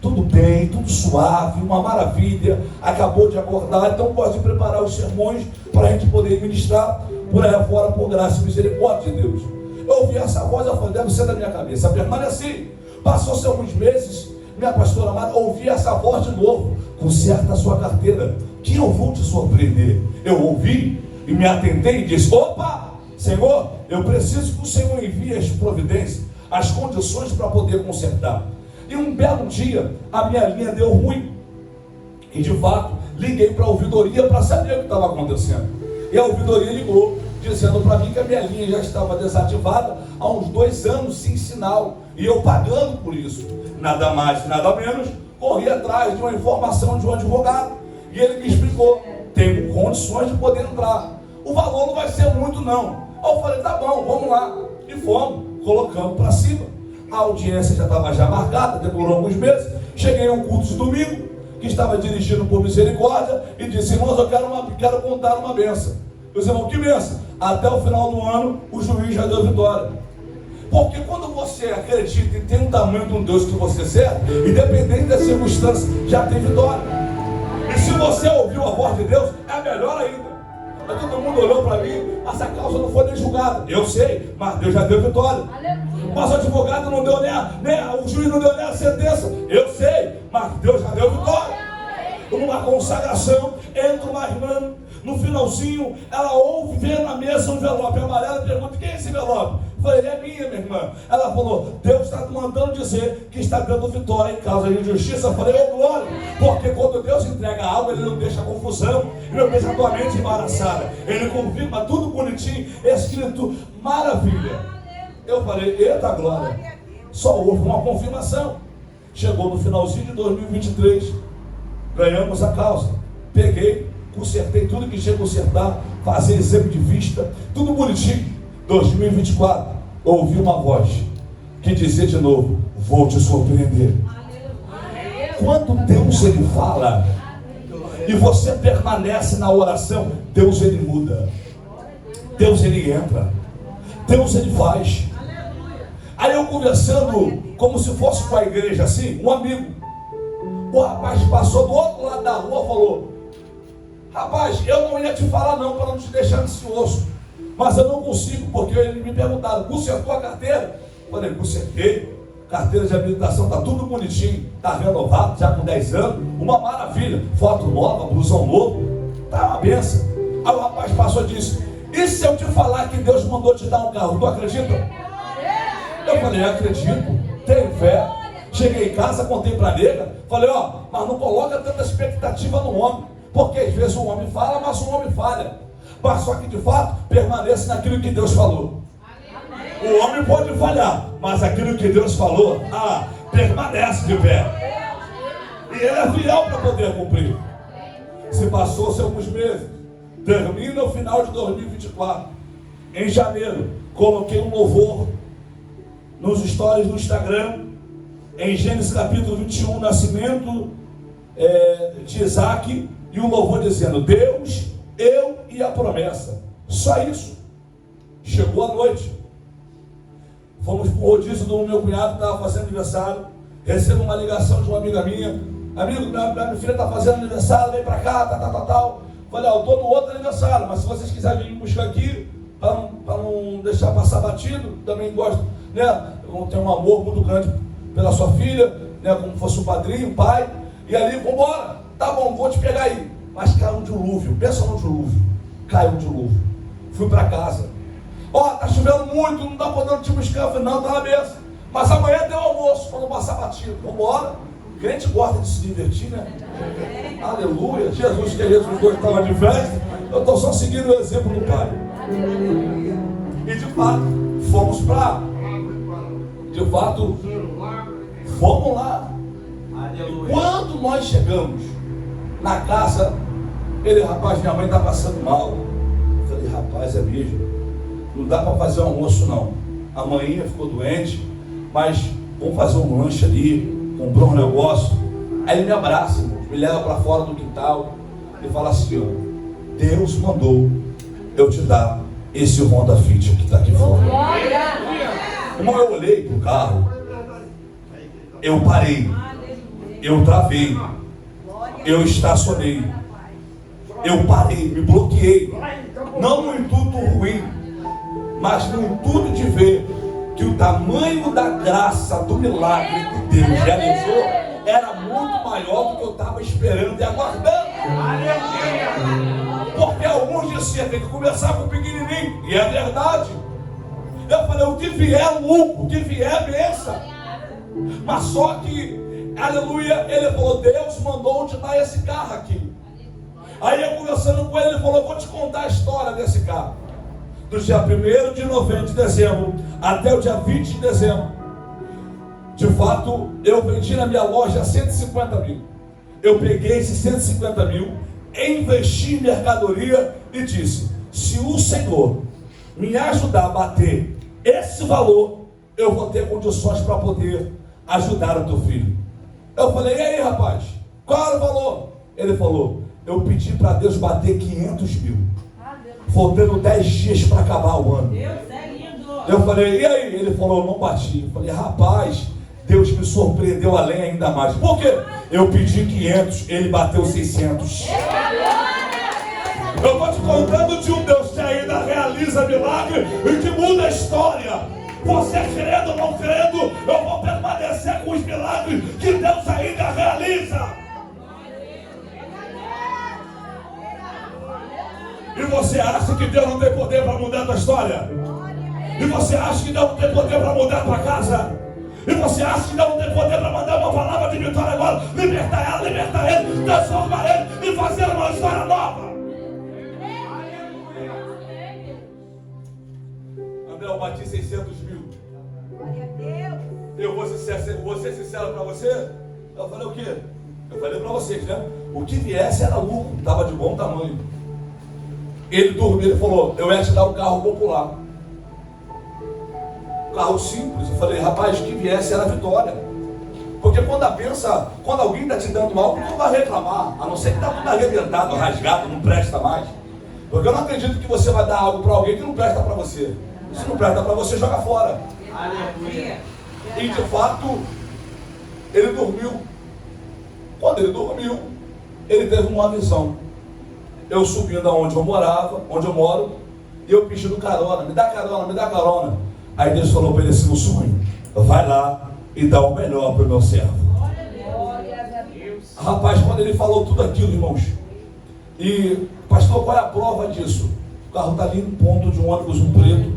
S1: tudo bem, tudo suave, uma maravilha. Acabou de acordar, então gosto de preparar os sermões para a gente poder ministrar por aí fora, por graça e misericórdia de Deus. Eu ouvi essa voz, eu falei, deve ser da minha cabeça. Permaneci. Passou-se alguns meses, minha pastora amada, ouvi essa voz de novo: conserta a sua carteira, que eu vou te surpreender. Eu ouvi e me atentei e disse: opa, Senhor, eu preciso que o Senhor envie as providências, as condições para poder consertar. E um belo dia, a minha linha deu ruim. E de fato, liguei para a ouvidoria para saber o que estava acontecendo. E a ouvidoria ligou, dizendo para mim que a minha linha já estava desativada há uns 2 anos, sem sinal. E eu pagando por isso. Nada mais, nada menos, corri atrás de uma informação de um advogado. E ele me explicou: tenho condições de poder entrar. O valor não vai ser muito não. Eu falei, tá bom, vamos lá. E fomos, colocamos para cima. A audiência já estava marcada, demorou alguns meses. Cheguei a um culto de domingo, que estava dirigido por misericórdia, e disse: irmãos, eu quero contar uma bênção. Eu disse: irmão, que bênção? Até o final do ano, o juiz já deu vitória. Porque quando você acredita e tem um tamanho de um Deus que você serve, independente das circunstâncias, já tem vitória. E se você ouviu a voz de Deus, é melhor ainda. Mas todo mundo olhou para mim: essa causa não foi nem julgada. Eu sei, mas Deus já deu vitória. Mas o advogado não deu o juiz não deu nem a sentença. Eu sei, mas Deus já deu vitória. Numa consagração, entra uma irmã, no finalzinho, ela ouve, vê na mesa um envelope amarelo e pergunta: quem é esse envelope? Eu falei, é minha, minha irmã. Ela falou, Deus está mandando dizer que está dando vitória em causa de justiça. Eu falei, ô glória, porque quando Deus entrega algo, Ele não deixa confusão, Ele não deixa a tua mente embaraçada, Ele confirma tudo bonitinho, escrito, maravilha. Eu falei, eita glória, só houve uma confirmação. Chegou no finalzinho de 2023, ganhamos a causa, peguei, consertei tudo que tinha que consertar, fazer exame de vista, tudo bonitinho. 2024, ouvi uma voz que dizia de novo, vou te surpreender. Quando Deus Ele fala e você permanece na oração, Deus Ele muda, Deus Ele entra, Deus Ele faz. Aí eu conversando como se fosse com a igreja assim, um amigo, o rapaz passou do outro lado da rua e falou, rapaz, eu não ia te falar não, para não te deixar ansioso, mas eu não consigo, porque eles me perguntaram, consertou a carteira? Eu falei, consertei, carteira de habilitação, está tudo bonitinho, está renovado, já com 10 anos, uma maravilha, foto nova, blusão novo, está uma benção. Aí o rapaz passou e disse, e se eu te falar que Deus mandou te dar um carro, tu acredita? Eu falei, acredito, tenho fé. Cheguei em casa, contei para a nega, falei, mas não coloca tanta expectativa no homem, porque às vezes o homem fala, mas o homem falha. Mas só que de fato, permaneça naquilo que Deus falou. O homem pode falhar, mas aquilo que Deus falou, permanece de pé. E ele é fiel para poder cumprir. Se passou-se alguns meses, termina o final de 2024. Em janeiro, coloquei um louvor nos stories do Instagram, em Gênesis capítulo 21, nascimento de Isaac, e um louvor dizendo, Deus, eu e a promessa. Só isso. Chegou a noite, fomos para o rodízio do meu cunhado, que estava fazendo aniversário. Recebo uma ligação de uma amiga minha, amigo, minha filha está fazendo aniversário, vem para cá, tal. Falei, eu estou no outro aniversário, mas se vocês quiserem vir me buscar aqui, para não deixar passar batido, também gosto, né? Eu tenho um amor muito grande pela sua filha, né? Como fosse um padrinho, um pai, e ali, vamos embora, tá bom, vou te pegar aí. Mas caiu um dilúvio, pensa no dilúvio, caiu um dilúvio. Fui para casa, tá chovendo muito, não dá podendo te buscar. Eu falei, não, tá na mesa, mas amanhã tem o almoço, para não passar batido, vamos embora. O crente gosta de se divertir, né? Aleluia, Jesus queria que os dois estavam de festa, eu estou só seguindo o exemplo do Pai. E de fato, fomos lá. E quando nós chegamos na casa, rapaz, minha mãe está passando mal. Eu falei, rapaz, é mesmo, não dá para fazer almoço não. A mãinha ficou doente, mas vamos fazer um lanche ali, comprou um negócio. Aí ele me abraça, me leva para fora do quintal e fala assim, Deus mandou eu te dar esse Honda Fit que está aqui fora. Irmão, eu olhei para o carro, eu parei, eu travei, eu estacionei, eu parei, me bloqueei, não no intuito ruim, mas no intuito de ver que o tamanho da graça, do milagre que Deus realizou, era muito maior do que eu estava esperando e aguardando. Porque alguns diziam, tem que começar com o pequenininho, e é verdade. Eu falei, o que vier lucro, o que vier benção. Mas só que, aleluia, ele falou, Deus mandou te dar esse carro aqui. Aí eu conversando com ele, ele falou, vou te contar a história desse carro. Do dia 1º de novembro, de dezembro, até o dia 20 de dezembro. De fato, eu vendi na minha loja 150 mil. Eu peguei esses 150 mil, investi em mercadoria e disse, se o Senhor me ajudar a bater esse valor, eu vou ter condições para poder ajudar o teu filho. Eu falei, e aí rapaz, qual era o valor? Ele falou, eu pedi para Deus bater 500 mil, faltando 10 dias para acabar o ano. Deus é lindo. Eu falei, e aí? Ele falou, não bati. Eu falei, rapaz, Deus me surpreendeu além ainda mais. Por quê? Eu pedi 500, ele bateu 600. Eu estou te contando de um Deus que ainda realiza milagre e que muda a história. Você crendo ou não crendo, eu vou permanecer com os milagres que Deus ainda realiza. E você acha que Deus não tem poder para mudar a tua história? E você acha que Deus não tem poder para mudar a tua casa? E você acha que Deus não tem poder para mandar uma palavra de vitória agora? Libertar ela, libertar ele, transformar ele e fazer uma história nova. André, eu bati 600 mil. Eu vou ser sincero para você. Eu falei o quê? Eu falei para vocês, né? O que viesse era lucro, estava de bom tamanho. Ele dormiu, ele falou, eu ia te dar um carro popular. Carro simples. Eu falei, rapaz, que viesse era vitória. Porque quando alguém está te dando algo, tu vai reclamar, a não ser que está tudo arrebentado, rasgado, não presta mais. Porque eu não acredito que você vai dar algo para alguém que não presta para você. Se não presta para você, joga fora.
S2: Aleluia.
S1: E de fato, ele dormiu. Quando ele dormiu, ele teve uma visão. Eu subindo aonde eu morava, onde eu moro, e eu pedindo carona, me dá carona, me dá carona. Aí Deus falou para ele assim no sonho, vai lá e dá o melhor para o meu servo. Rapaz, quando ele falou tudo aquilo, irmãos, e pastor, qual é a prova disso? O carro está ali no ponto de um ônibus, um preto,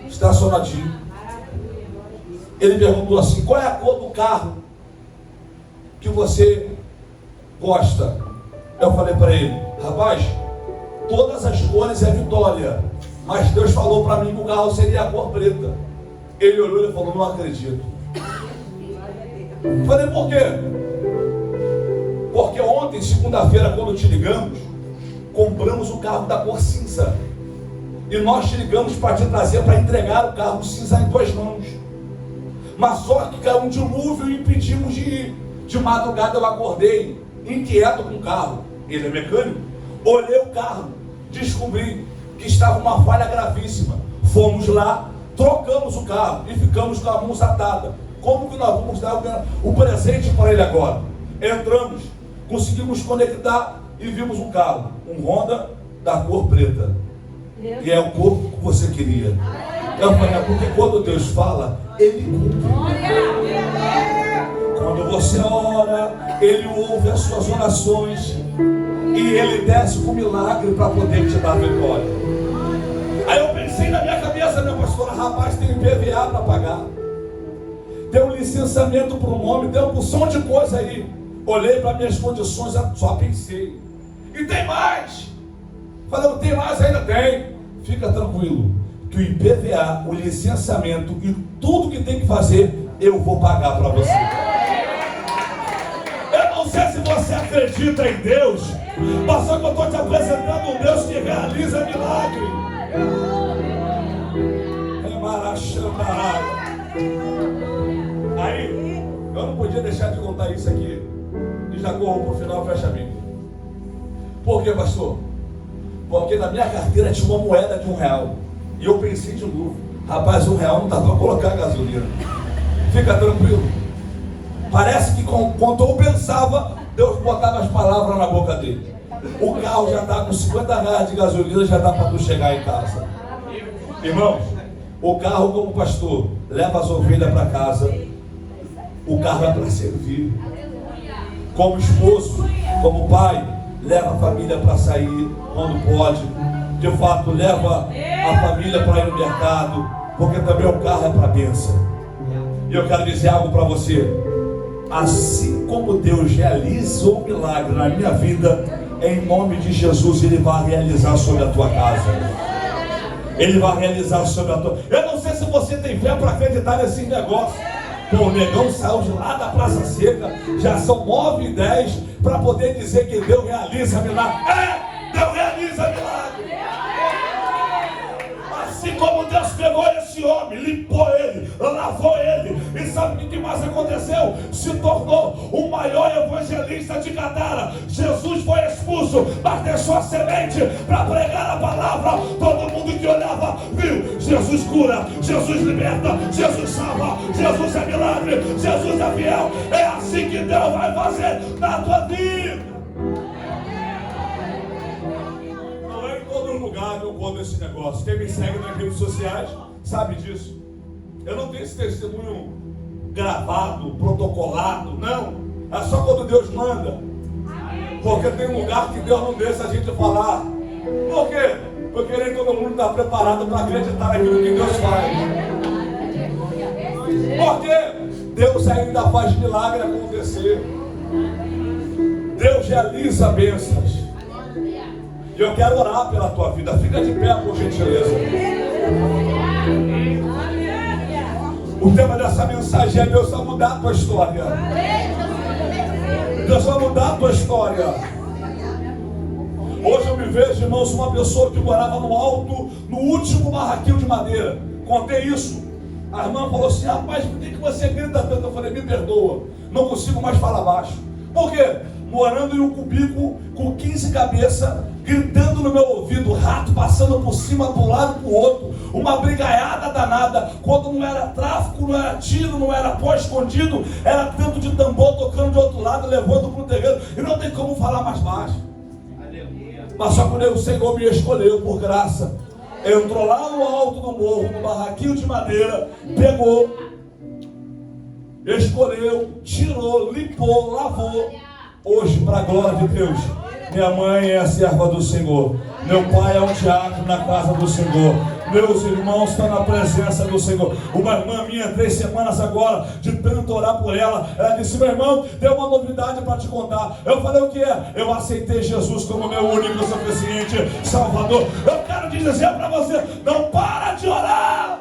S1: estacionadinho. Ele perguntou assim, qual é a cor do carro que você gosta? Eu falei para ele, rapaz, todas as cores é vitória, mas Deus falou para mim que o carro seria a cor preta. Ele olhou e falou, não acredito. Falei, por quê? Porque ontem, segunda-feira, quando te ligamos, compramos o carro da cor cinza. E nós te ligamos para te trazer, para entregar o carro cinza em tuas mãos. Mas só que caiu um dilúvio e impedimos de ir. De madrugada eu acordei, inquieto com o carro. Ele é mecânico. Olhei o carro, descobri que estava uma falha gravíssima. Fomos lá, trocamos o carro e ficamos com a mãos atada. Como que nós vamos dar o presente para ele agora? Entramos, conseguimos conectar e vimos um carro, um Honda da cor preta. E é o cor que você queria. Eu falei, porque quando Deus fala, Ele cumpre. Quando você ora, Ele ouve as suas orações e Ele desce com milagre para poder te dar vitória. Aí eu pensei na minha cabeça, minha pastora, rapaz, tem IPVA para pagar, tem um licenciamento para o nome, tem uma porção de coisa aí. Olhei para minhas condições, só pensei. E tem mais. Falei, não tem mais, ainda tem. Fica tranquilo, que o IPVA, o licenciamento e tudo que tem que fazer, eu vou pagar para você. Eu não sei se você acredita em Deus, mas só que eu estou te apresentando um Deus que realiza milagre. Aí, eu não podia deixar de contar isso aqui. E já corro para o final, fecha a Bíblia. Por quê, pastor? Porque na minha carteira tinha uma moeda de R$1. E eu pensei de novo, rapaz, R$1 não dá para colocar gasolina. Fica tranquilo. Parece que quando eu pensava, Deus botava as palavras na boca dele. O carro já está com R$50 de gasolina, já dá para tu chegar em casa. Irmãos, o carro como pastor leva as ovelhas para casa. O carro é para servir. Como esposo, como pai, leva a família para sair quando pode. De fato, leva a família para ir no mercado, porque também o carro é para bênção. E eu quero dizer algo para você. Assim como Deus realiza um milagre na minha vida, em nome de Jesus, Ele vai realizar sobre a tua casa. Ele vai realizar sobre a tua... Eu não sei se você tem fé para acreditar nesse negócio. Pô, o negão saiu de lá da Praça Seca, já são 9h10, para poder dizer que Deus realiza milagre. Deus realiza milagre. Assim como Deus pegou esse homem, limpou ele, lavou ele, e sabe o que mais aconteceu? Se tornou o maior evangelista de Gadara. Jesus foi expulso, mas deixou a semente para pregar a palavra. Todo mundo que olhava viu: Jesus cura, Jesus liberta, Jesus salva, Jesus é milagre, Jesus é fiel. É assim que Deus vai fazer na tua vida. Lugar eu conto esse negócio. Quem me segue nas redes sociais sabe disso. Eu não tenho esse testemunho gravado, protocolado, não. É só quando Deus manda. Porque tem um lugar que Deus não deixa a gente falar. Por quê? Porque nem todo mundo está preparado para acreditar naquilo que Deus faz. Porque Deus ainda faz milagre acontecer. Deus realiza bênçãos. E eu quero orar pela tua vida. Fica de pé, por gentileza. O tema dessa mensagem é: Deus vai mudar a tua história. Deus vai mudar a tua história. Hoje eu me vejo, irmãos, uma pessoa que morava no alto, no último barraquinho de madeira. Contei isso. A irmã falou assim: rapaz, por que você grita tanto? Eu falei: me perdoa, não consigo mais falar baixo. Por quê? Morando em um cubículo com 15 cabeças, gritando no meu ouvido, rato passando por cima, de um lado para o outro, uma brigaiada danada. Quando não era tráfico, não era tiro, não era pó escondido, era tanto de tambor tocando de outro lado, levando para o terreno, e não tem como falar mais baixo. Mas só quando o Senhor me escolheu por graça, entrou lá no alto do morro, no barraquinho de madeira, pegou, escolheu, tirou, limpou, lavou. Hoje, para a glória de Deus, minha mãe é a serva do Senhor, meu pai é um diácono na casa do Senhor, meus irmãos estão na presença do Senhor. Uma irmã minha, 3 semanas agora, de tanto orar por ela, ela disse: meu irmão, tem uma novidade para te contar. Eu falei: o que é? Eu aceitei Jesus como meu único, suficiente Salvador. Eu quero dizer para você: não para de orar.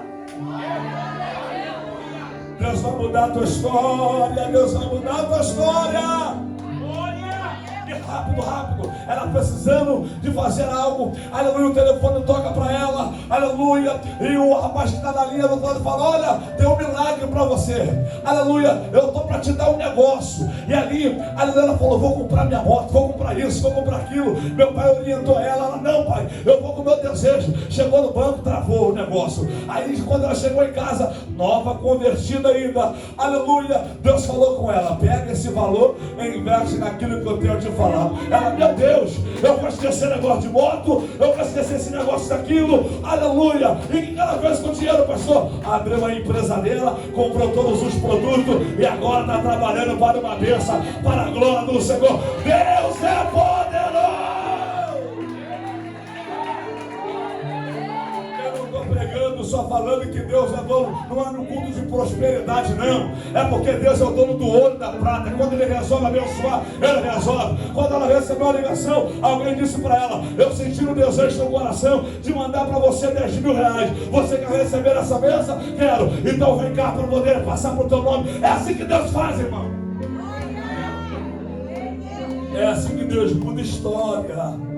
S1: Deus vai mudar a tua história. Deus vai mudar a tua história. Rápido, rápido, ela precisando de fazer algo, aleluia, o telefone toca para ela, aleluia, e o rapaz que está na linha do outro lado fala: olha, tem um milagre para você, aleluia, eu estou para te dar um negócio. E ali, aleluia, ela falou: vou comprar minha moto, vou comprar isso, vou comprar aquilo. Meu pai orientou ela: não pai, eu vou com o meu desejo. Chegou no banco, travou o negócio. Aí quando ela chegou em casa, nova, convertida ainda, aleluia, Deus falou com ela: pega esse valor e investe naquilo que eu tenho a te falar. Ela: meu Deus, eu vou esquecer negócio de moto, eu vou esquecer esse negócio daquilo, aleluia. E o que ela fez com o dinheiro, pastor? Abriu uma empresa dela, comprou todos os produtos e agora está trabalhando para uma bênção, para a glória do Senhor. Deus é poderoso. Pregando, só falando que Deus é dono, não é no culto de prosperidade, não. É porque Deus é o dono do ouro e da prata. Quando Ele resolve abençoar, Ele resolve. Quando ela recebeu a ligação, alguém disse para ela: eu senti um desejo no coração de mandar para você 10 mil reais. Você quer receber essa bênção? Quero. Então vem cá para poder passar para o teu nome. É assim que Deus faz, irmão. É assim que Deus muda história.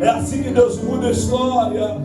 S1: É assim que Deus muda a história.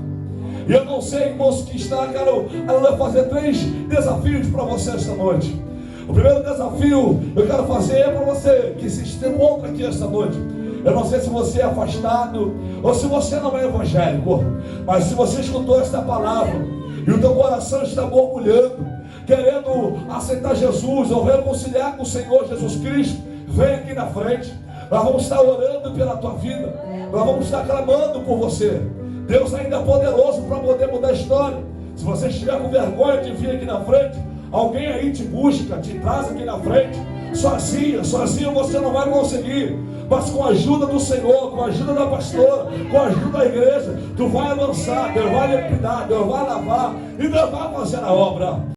S1: E eu não sei, irmãos, que está, quero fazer 3 desafios para você esta noite. O primeiro desafio eu quero fazer é para você que se encontra aqui esta noite. Eu não sei se você é afastado ou se você não é evangélico, mas se você escutou esta palavra e o teu coração está borbulhando, querendo aceitar Jesus ou reconciliar com o Senhor Jesus Cristo, vem aqui na frente. Nós vamos estar orando pela tua vida, nós vamos estar clamando por você. Deus ainda é poderoso para poder mudar a história. Se você estiver com vergonha de vir aqui na frente, alguém aí te busca, te traz aqui na frente. Sozinho você não vai conseguir, mas com a ajuda do Senhor, com a ajuda da pastora, com a ajuda da igreja, tu vai avançar, Deus vai lapidar, Deus vai lavar e Deus vai fazer a obra.